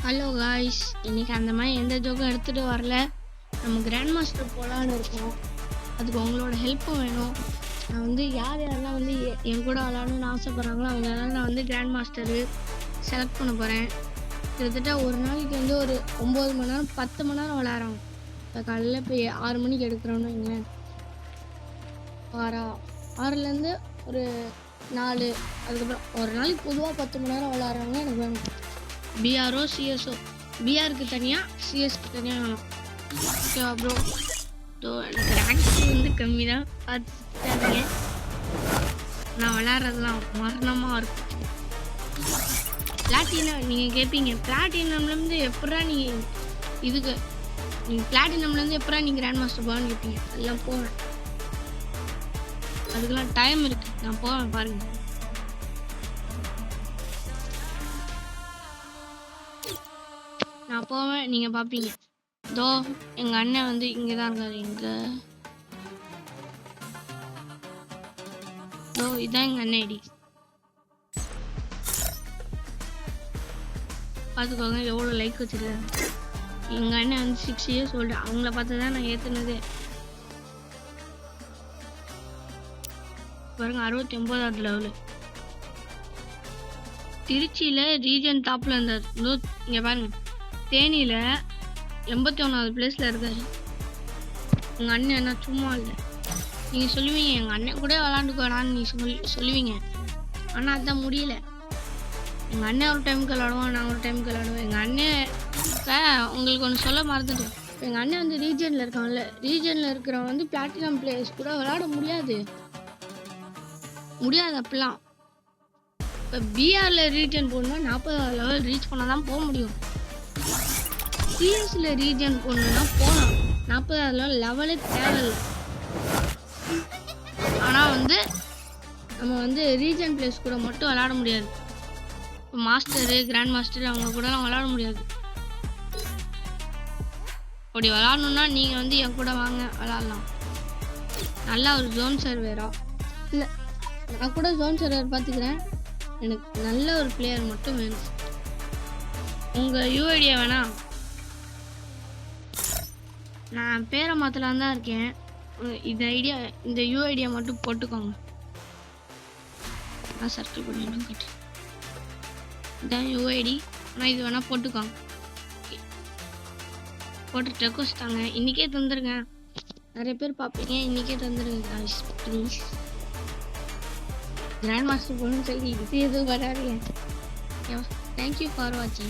Hello guys, இன்னைக்கு அந்த மாதிரி எந்த ஜோக்கும் எடுத்துகிட்டு வரல. நம்ம கிராண்ட் மாஸ்டர் போகலான்னு இருக்கோம். அதுக்கு உங்களோட ஹெல்ப்பும் வேணும். நான் வந்து யாரெல்லாம் வந்து என் கூட விளாடணும்னு ஆசைப்பட்றாங்களோ அவங்க எல்லாம் நான் வந்து கிராண்ட் மாஸ்டரு செலக்ட் பண்ண போகிறேன். கிட்டத்தட்ட ஒரு நாளைக்கு வந்து ஒரு 9 மணி நேரம் 10 மணி நேரம் விளாட்றாங்க. இப்போ காலையில் இப்போ 6 மணிக்கு எடுக்கிறோன்னு வைங்களேன், 6லேருந்து ஒரு 4, அதுக்கப்புறம் ஒரு நாளைக்கு பொதுவாக 10 மணி நேரம் விளாட்றவங்க எனக்கு வேணும். பிஆர்ஓ சிஎஸ்ஓ, பிஆருக்கு தனியாக சிஎஸ்க்கு தனியாக வேணும். ஓகேவா ப்ரோ? எனக்கு ரேங்க் வந்து கம்மி தான், பார்த்துட்டாங்க. நான் விளாட்றதுலாம் மரணமாக இருக்கும். பிளாட்டினம் நீங்கள் கேட்பீங்க, பிளாட்டினம்லேருந்து எப்படா நீ இதுக்கு நீங்கள் பிளாட்டினம்லேருந்து எப்படா நீ கிராண்ட் மாஸ்டர் போகலான்னு கேட்பீங்க. எல்லாம் போவேன், அதுக்கெல்லாம் டைம் இருக்குது, நான் போவேன் பாருங்கள். நான் போவேன், நீங்கள் பார்ப்பீங்க. தோ எங்கள் அண்ணன் வந்து இங்கே தான் இருக்காரு. இங்கே தோ இதான் எங்கள் அண்ணன் ஐடி. பார்த்துக்கோங்க எவ்வளோ லைக் வச்சுருக்காரு. எங்கள் அண்ணன் வந்து 6 இயர்ஸ் ஓல்டு. அவங்கள பார்த்து தான் நான் ஏற்றுனது. பாருங்க, 69வது லெவலு. திருச்சியில் ரீஜன் டாப்பில் இருந்தார். இங்கே பாருங்க, தேனியில் 81வது பிளேஸில் இருக்காரு. எங்கள் அண்ணன் என்ன சும்மா இல்லை. நீங்கள் சொல்லுவீங்க எங்கள் அண்ணன் கூட விளாண்டுக்கோடான்னு நீங்கள் சொல்லுவீங்க. ஆனால் அதுதான் முடியல. எங்கள் அண்ணன் ஒரு டைமுக்கு விளாடுவான், நான் ஒரு டைமுக்கு விளாடுவேன். எங்கள் அண்ணன் இப்போ உங்களுக்கு ஒன்று சொல்ல மறந்துட்டேன். இப்போ எங்கள் அண்ணன் வந்து ரீஜனில் இருக்கான்ல, ரீஜனில் இருக்கிறவன் வந்து பிளாட்டினம் பிளேயர்ஸ் கூட விளாட முடியாது அப்படிலாம். இப்போ பிஆரில் ரீஜன் போகணுன்னா 40வது லெவல் ரீச் பண்ணால் தான் போக முடியும். சிஎஸ்ல ரீஜன் போகணுன்னா போகலாம், 40வது லெவலே தேவையில்லை. ஆனால் வந்து நம்ம வந்து ரீஜன் பிளேஸ் கூட மட்டும் விளாட முடியாது. இப்போ மாஸ்டரு கிராண்ட் மாஸ்டர் அவங்க கூடலாம் விளாட முடியாது. அப்படி விளாடணுன்னா நீங்கள் வந்து என் கூட வாங்க, விளாட்லாம். நல்லா ஒரு ஜோன் சர்வேரா இல்லை, நான் கூட ஜோன் சர்வர் பார்த்துக்கிறேன். எனக்கு நல்ல ஒரு பிளேயர் மட்டும் வேணும். உங்கள் யூஐடியா வேணா, நான் பேரை மாற்றலாம் தான் இருக்கேன். இந்த யூஐடியா மட்டும் போட்டுக்கோங்க. நான் சர்க்கிள் பண்ணிடணும் கட்டு. இதான் யூஐடி, ஆனால் இது வேணால் போட்டுக்கோங்க. போட்டு ரெக்வஸ்ட் தாங்க, இன்றைக்கே தந்துடுங்க. நிறைய பேர் பார்ப்பீங்க, இன்றைக்கே தந்துடுங்க காய்ஸ் ப்ளீஸ். கிராண்ட் மாஸ்டர் போகணும்னு சொல்லி இது எதுவும் வராதுங்க. தேங்க்யூ ஃபார் வாட்சிங்.